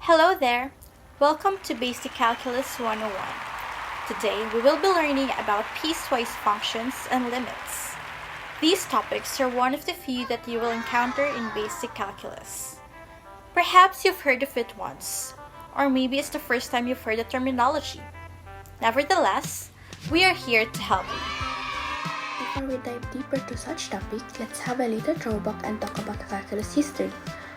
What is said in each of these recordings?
Hello there! Welcome to Basic Calculus 101. Today we will be learning about piecewise functions and limits. These topics are one of the few that you will encounter in basic calculus. Perhaps you've heard of it once, or maybe it's the first time you've heard the terminology. Nevertheless, we are here to help you. Before we dive deeper to such topic, let's have a little throwback and talk about calculus history.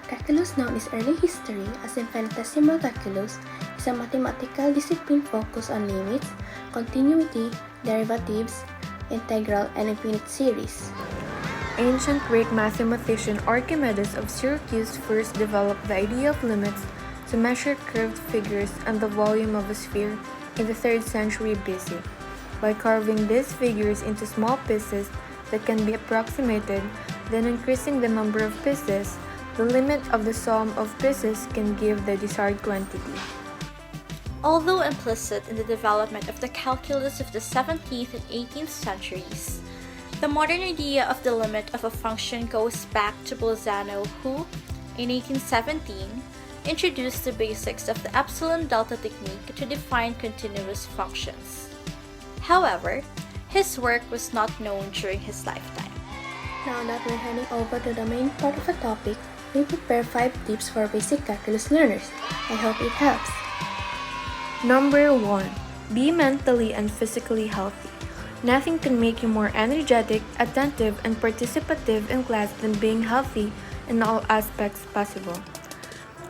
Calculus, known as early history as infinitesimal calculus, is a mathematical discipline focused on limits, continuity, derivatives, integral, and infinite series. Ancient Greek mathematician Archimedes of Syracuse first developed the idea of limits to measure curved figures and the volume of a sphere in the 3rd century BC. By carving these figures into small pieces that can be approximated, then increasing the number of pieces, the limit of the sum of pieces can give the desired quantity. Although implicit in the development of the calculus of the 17th and 18th centuries, the modern idea of the limit of a function goes back to Bolzano, who, in 1817, introduced the basics of the epsilon-delta technique to define continuous functions. However, his work was not known during his lifetime. Now that we're heading over to the main part of the topic, we prepare 5 tips for basic calculus learners. I hope it helps. Number 1. Be mentally and physically healthy. Nothing can make you more energetic, attentive, and participative in class than being healthy in all aspects possible.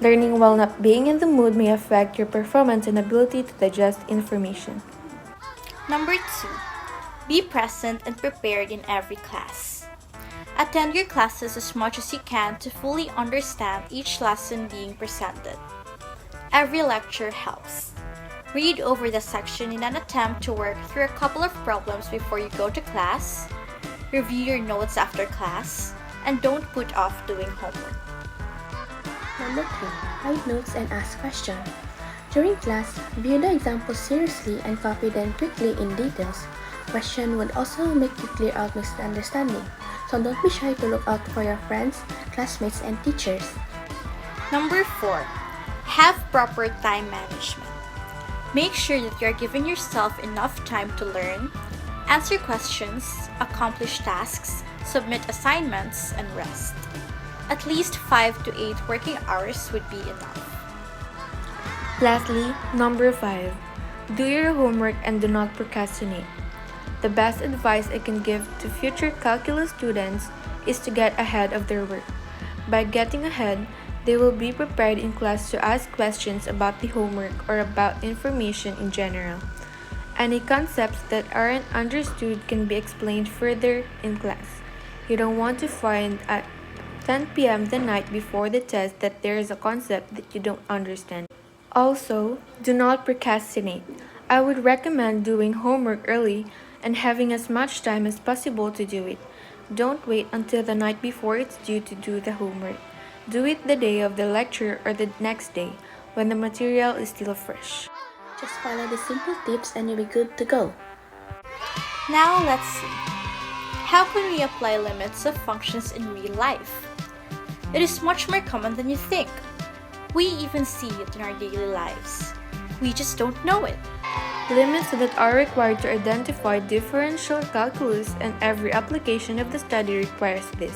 Learning while not being in the mood may affect your performance and ability to digest information. Number 2. Be present and prepared in every class. Attend your classes as much as you can to fully understand each lesson being presented. Every lecture helps. Read over the section in an attempt to work through a couple of problems before you go to class. Review your notes after class, and don't put off doing homework. Number 3. Write notes and ask questions. During class, view the examples seriously and copy them quickly in details. Questions would also make you clear out misunderstanding, so don't be shy to look out for your friends, classmates, and teachers. Number 4. Have proper time management. Make sure that you are giving yourself enough time to learn, answer questions, accomplish tasks, submit assignments, and rest. At least 5 to 8 working hours would be enough. Lastly, number 5. Do your homework and do not procrastinate. The best advice I can give to future calculus students is to get ahead of their work. By getting ahead, they will be prepared in class to ask questions about the homework or about information in general. Any concepts that aren't understood can be explained further in class. You don't want to find at 10 p.m. the night before the test that there is a concept that you don't understand. Also, do not procrastinate. I would recommend doing homework early and having as much time as possible to do it. Don't wait until the night before it's due to do the homework. Do it the day of the lecture or the next day, when the material is still fresh. Just follow the simple tips and you'll be good to go. Now let's see. How can we apply limits of functions in real life? It is much more common than you think. We even see it in our daily lives. We just don't know it. Limits that are required to identify differential calculus, and every application of the study requires this.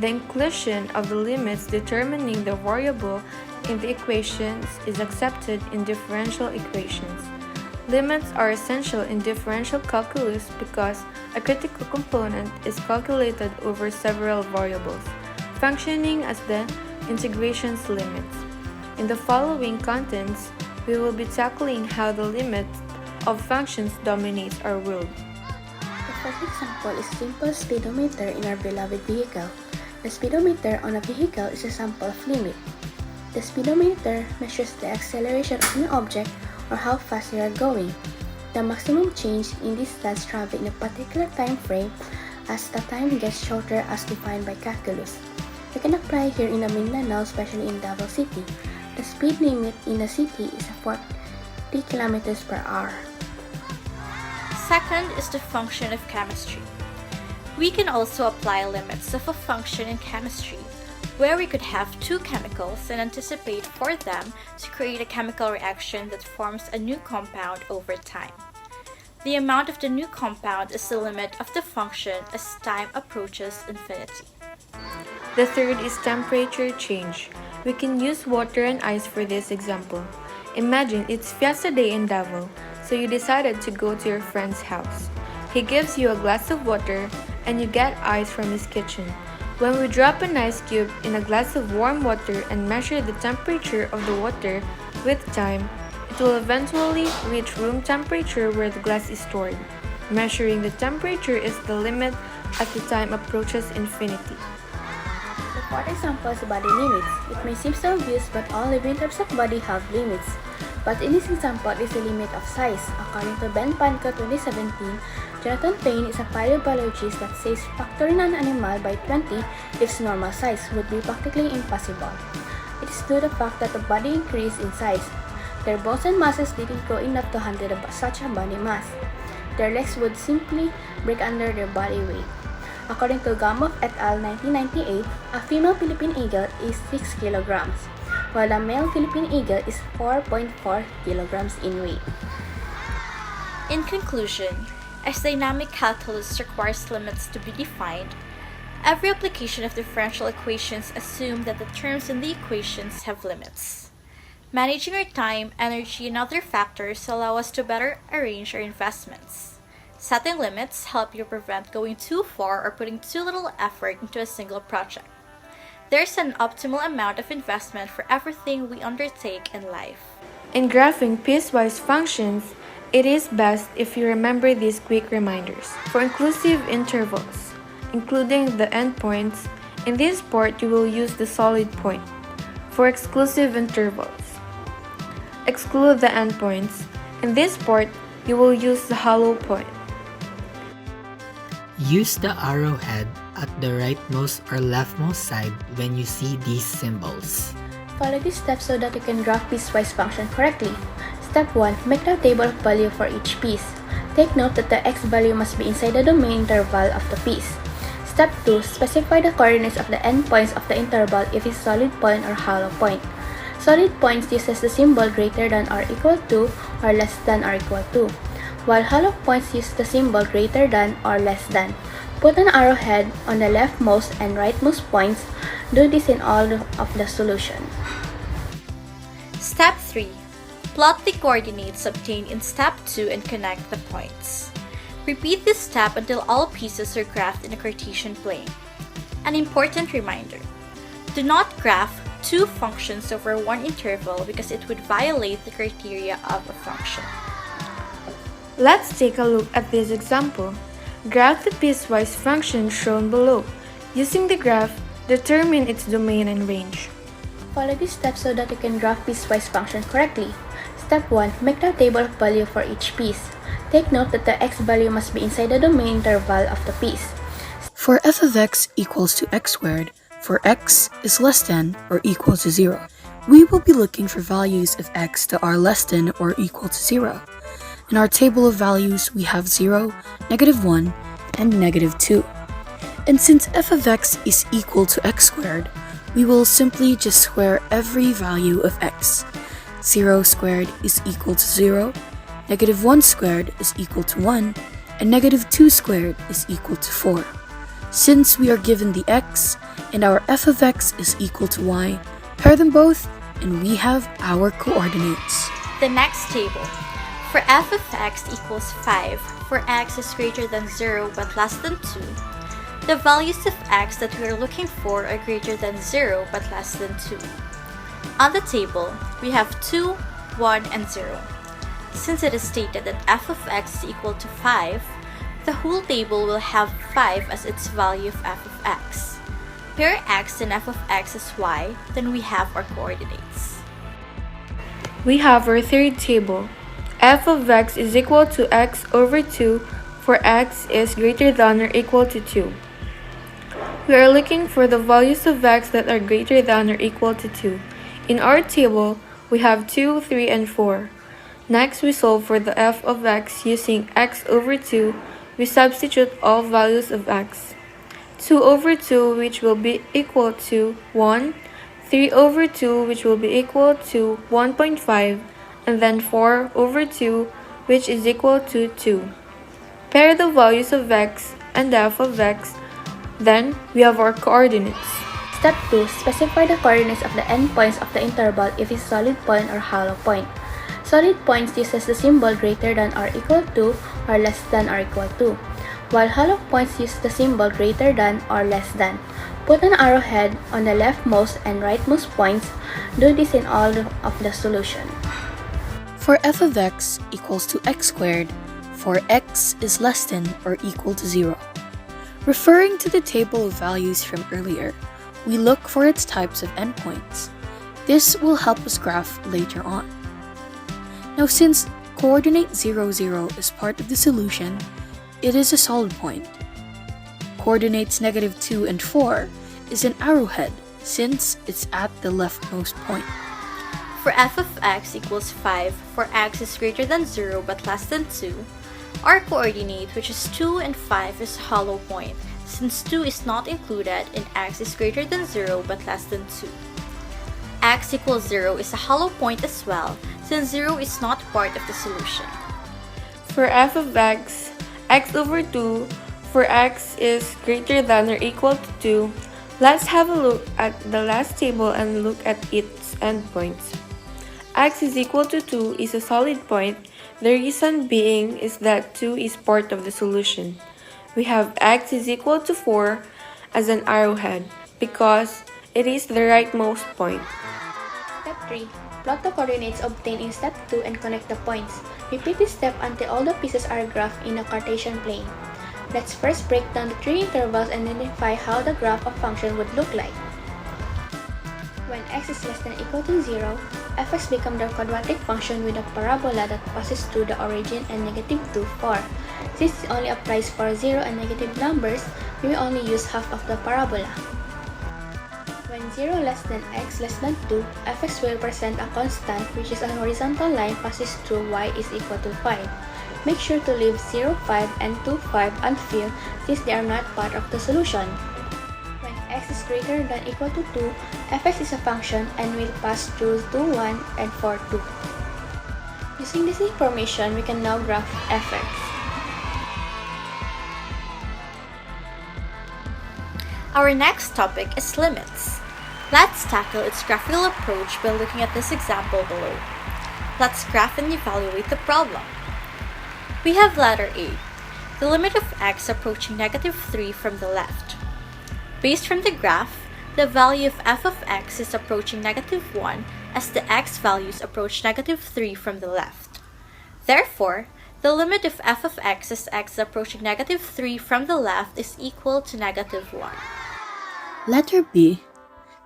The inclusion of the limits determining the variable in the equations is accepted in differential equations. Limits are essential in differential calculus because a critical component is calculated over several variables, functioning as the integration's limits. In the following contents, we will be tackling how the limit of functions dominates our world. The first example is simple speedometer in our beloved vehicle. The speedometer on a vehicle is a sample of limit. The speedometer measures the acceleration of an object or how fast you are going. The maximum change in distance traveled in a particular time frame as the time gets shorter as defined by calculus. You can apply here in Mindanao, especially in Davao City. The speed limit in the city is 40 kilometers per hour. Second is the function of chemistry. We can also apply limits of a function in chemistry. where we could have two chemicals and anticipate for them to create a chemical reaction that forms a new compound over time. The amount of the new compound is the limit of the function as time approaches infinity. The third is temperature change. We can use water and ice for this example. Imagine it's Fiesta Day in Davao, so you decided to go to your friend's house. He gives you a glass of water and you get ice from his kitchen. When we drop an ice cube in a glass of warm water and measure the temperature of the water with time, it will eventually reach room temperature where the glass is stored. Measuring the temperature is the limit as the time approaches infinity. The fourth example is body limits. It may seem so obvious, but all living types of body have limits. But in this example is the limit of size. According to Ben Panko 2017, Jonathan Payne is a paleobiologist that says factoring an animal by 20 its normal size would be practically impossible. It is due to the fact that the body increased in size. Their bones and muscles didn't grow enough to handle such a body mass. Their legs would simply break under their body weight. According to Gamov et al. 1998, a female Philippine eagle is 6 kilograms, while a male Philippine eagle is 4.4 kilograms in weight. In conclusion, as dynamic calculus requires limits to be defined, every application of differential equations assumes that the terms in the equations have limits. Managing our time, energy, and other factors allow us to better arrange our investments. Setting limits help you prevent going too far or putting too little effort into a single project. There's an optimal amount of investment for everything we undertake in life. In graphing piecewise functions, it is best if you remember these quick reminders. For inclusive intervals, including the endpoints, in this part you will use the solid point. For exclusive intervals, exclude the endpoints. In this part, you will use the hollow point. Use the arrowhead at the rightmost or leftmost side when you see these symbols. Follow these steps so that you can graph piecewise function correctly. Step 1. Make the table of value for each piece. Take note that the x value must be inside the domain interval of the piece. Step 2. Specify the coordinates of the endpoints of the interval if it's solid point or hollow point. Solid points uses the symbol greater than or equal to or less than or equal to, while hollow points use the symbol greater than or less than. Put an arrowhead on the leftmost and rightmost points. Do this in all of the solution. Step 3. Plot the coordinates obtained in Step 2 and connect the points. Repeat this step until all pieces are graphed in a Cartesian plane. An important reminder: do not graph two functions over one interval because it would violate the criteria of a function. Let's take a look at this example. Graph the piecewise function shown below. Using the graph, determine its domain and range. Follow these steps so that you can graph piecewise function correctly. Step 1. Make the table of value for each piece. Take note that the x value must be inside the domain interval of the piece. For f of x equals to x squared, for x is less than or equal to 0, we will be looking for values of x that are less than or equal to 0. In our table of values, we have 0, -1, and -2. And since f of x is equal to x squared, we will simply just square every value of x. 0 squared is equal to 0, -1 squared is equal to 1, and -2 squared is equal to 4. Since we are given the x, and our f of x is equal to y, pair them both, and we have our coordinates. The next table. For f of x equals 5, for x is greater than 0 but less than 2, the values of x that we are looking for are greater than 0 but less than 2. On the table, we have 2, 1, and 0. Since it is stated that f of x is equal to 5, the whole table will have 5 as its value of f of x. Pair x and f of x as y, then we have our coordinates. We have our third table. F of x is equal to x over 2 for x is greater than or equal to 2. We are looking for the values of x that are greater than or equal to 2. In our table, we have 2, 3, and 4. Next, we solve for the f of x using x over 2. We substitute all values of x. 2 over 2 which will be equal to 1, 3 over 2 which will be equal to 1.5, and then 4 over 2 which is equal to 2. Pair the values of x and f of x, then we have our coordinates. Step 2. Specify the coordinates of the endpoints of the interval if it's solid point or hollow point. Solid points uses the symbol greater than or equal to or less than or equal to, while hollow points use the symbol greater than or less than. Put an arrowhead on the leftmost and rightmost points. Do this in all of the solution. For f of x equals to x squared, for x is less than or equal to 0. Referring to the table of values from earlier, we look for its types of endpoints. This will help us graph later on. Now, since coordinate 0, 0 is part of the solution, it is a solid point. Coordinates -2 and 4 is an arrowhead since it's at the leftmost point. For f of x equals 5, for x is greater than 0 but less than 2, our coordinate, which is 2 and 5, is a hollow point, since 2 is not included and x is greater than 0 but less than 2. X equals 0 is a hollow point as well, since 0 is not part of the solution. For f of x over 2, for x is greater than or equal to 2, let's have a look at the last table and look at its endpoints. X is equal to 2 is a solid point. The reason being is that 2 is part of the solution. We have x is equal to 4 as an arrowhead because it is the rightmost point. Step 3. Plot the coordinates obtained in step 2 and connect the points. Repeat this step until all the pieces are graphed in a Cartesian plane. Let's first break down the three intervals and identify how the graph of function would look like. When x is less than or equal to 0, fx becomes the quadratic function with a parabola that passes through the origin and -2, 4. Since it only applies for 0 and negative numbers, we will only use half of the parabola. When 0 less than x less than 2, fx will represent a constant which is a horizontal line passes through y is equal to 5. Make sure to leave 0, 5 and 2, 5 unfilled since they are not part of the solution. When x is greater than or equal to 2, fx is a function and will pass through 2, 1 and 4, 2. Using this information, we can now graph fx. Our next topic is limits. Let's tackle its graphical approach by looking at this example below. Let's graph and evaluate the problem. We have letter A, the limit of x approaching -3 from the left. Based from the graph, the value of f of x is approaching -1 as the x values approach -3 from the left. Therefore, the limit of f of x as x approaching -3 from the left is equal to -1. Letter B.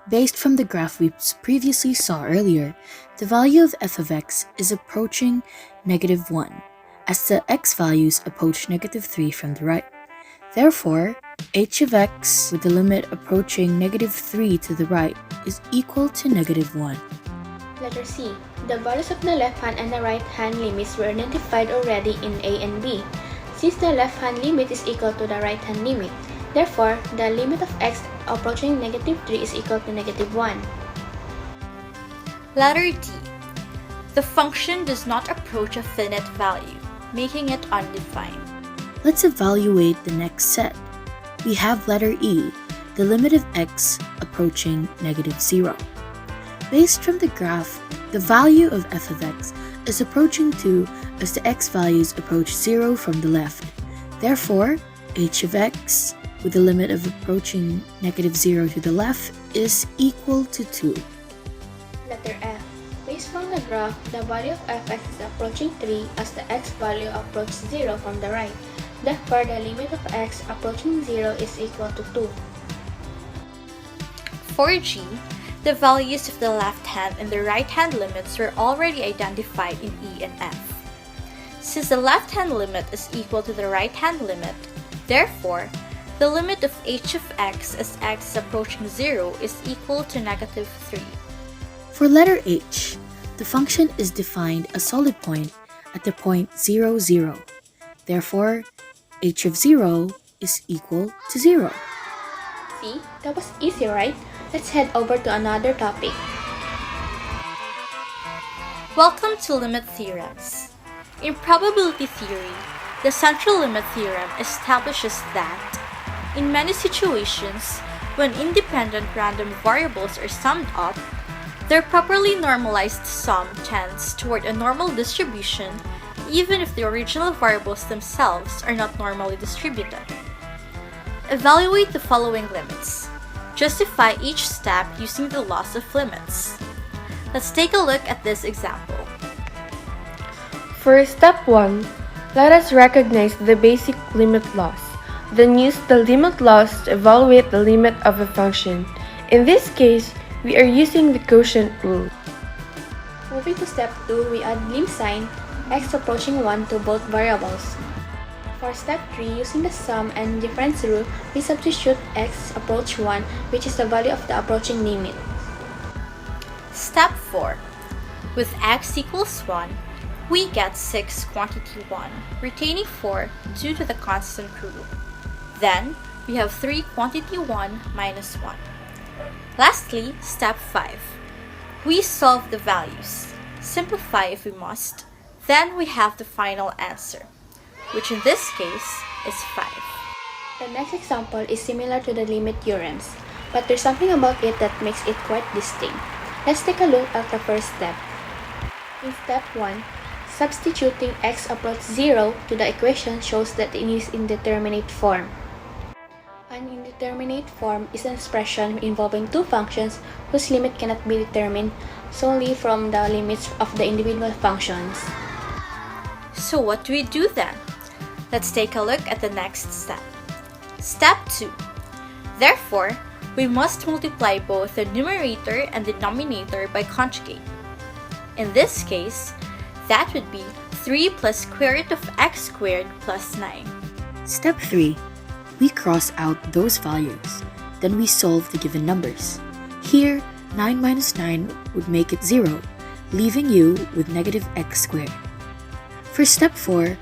Based from the graph we previously saw earlier, the value of f of x is approaching -1, as the x values approach -3 from the right. Therefore, h of x with the limit approaching -3 to the right is equal to -1. Letter C. The values of the left hand and the right hand limits were identified already in A and B. Since the left hand limit is equal to the right hand limit, therefore, the limit of x approaching -3 is equal to -1. Letter D. The function does not approach a finite value, making it undefined. Let's evaluate the next set. We have letter E, the limit of x approaching -0. Based from the graph, the value of f of x is approaching 2 as the x values approach 0 from the left. Therefore, h of x with the limit of approaching -0 to the left is equal to 2. Letter F. Based from the graph, the value of fx is approaching 3 as the x value approaches 0 from the right. Therefore, the limit of x approaching 0 is equal to 2. For G, the values of the left hand and the right hand limits were already identified in E and F. Since the left hand limit is equal to the right hand limit, therefore, the limit of h of x as x is approaching 0 is equal to -3. For letter H, the function is defined as solid point at the point 0, 0. Therefore, h of 0 is equal to 0. See, that was easy, right? Let's head over to another topic. Welcome to limit theorems. In probability theory, the central limit theorem establishes that, in many situations, when independent random variables are summed up, their properly normalized sum tends toward a normal distribution even if the original variables themselves are not normally distributed. Evaluate the following limits. Justify each step using the laws of limits. Let's take a look at this example. For step 1, let us recognize the basic limit laws, then use the limit laws to evaluate the limit of a function. In this case, we are using the quotient rule. Moving to step 2, we add lim sign, x approaching 1 to both variables. For step 3, using the sum and difference rule, we substitute x approach 1, which is the value of the approaching limit. Step 4. With x equals 1, we get 6 quantity 1, retaining 4 due to the constant rule. Then, we have 3 quantity 1 minus 1. Lastly, step 5. We solve the values, simplify if we must, then we have the final answer, which in this case is 5. The next example is similar to the limit theorems, but there's something about it that makes it quite distinct. Let's take a look at the first step. In step 1, substituting x approach 0 to the equation shows that it is indeterminate form. An indeterminate form is an expression involving two functions whose limit cannot be determined solely from the limits of the individual functions. So what do we do then? Let's take a look at the next step. Step 2. Therefore, we must multiply both the numerator and denominator by conjugate. In this case, that would be 3 plus square root of x squared plus 9. Step 3. We cross out those values. Then we solve the given numbers. Here, 9 minus 9 would make it 0, leaving you with negative x squared. For step 4,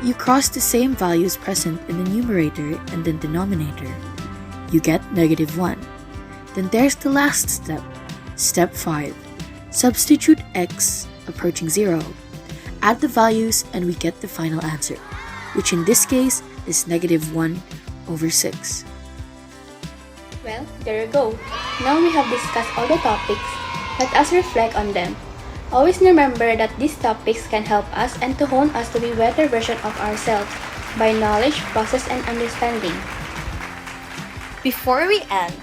you cross the same values present in the numerator and the denominator. You get negative 1. Then there's the last step. Step 5. Substitute x approaching 0. Add the values and we get the final answer, which in this case is negative 1 over 6. Well, there you go. Now we have discussed all the topics. Let us reflect on them. Always remember that these topics can help us and to hone us to be a better version of ourselves by knowledge, process, and understanding. Before we end,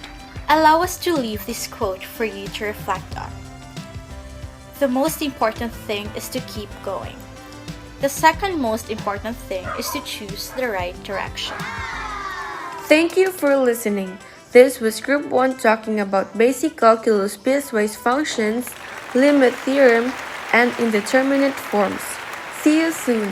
allow us to leave this quote for you to reflect on. The most important thing is to keep going. The second most important thing is to choose the right direction. Thank you for listening. This was Group 1 talking about basic calculus piecewise functions, limit theorem, and indeterminate forms. See you soon!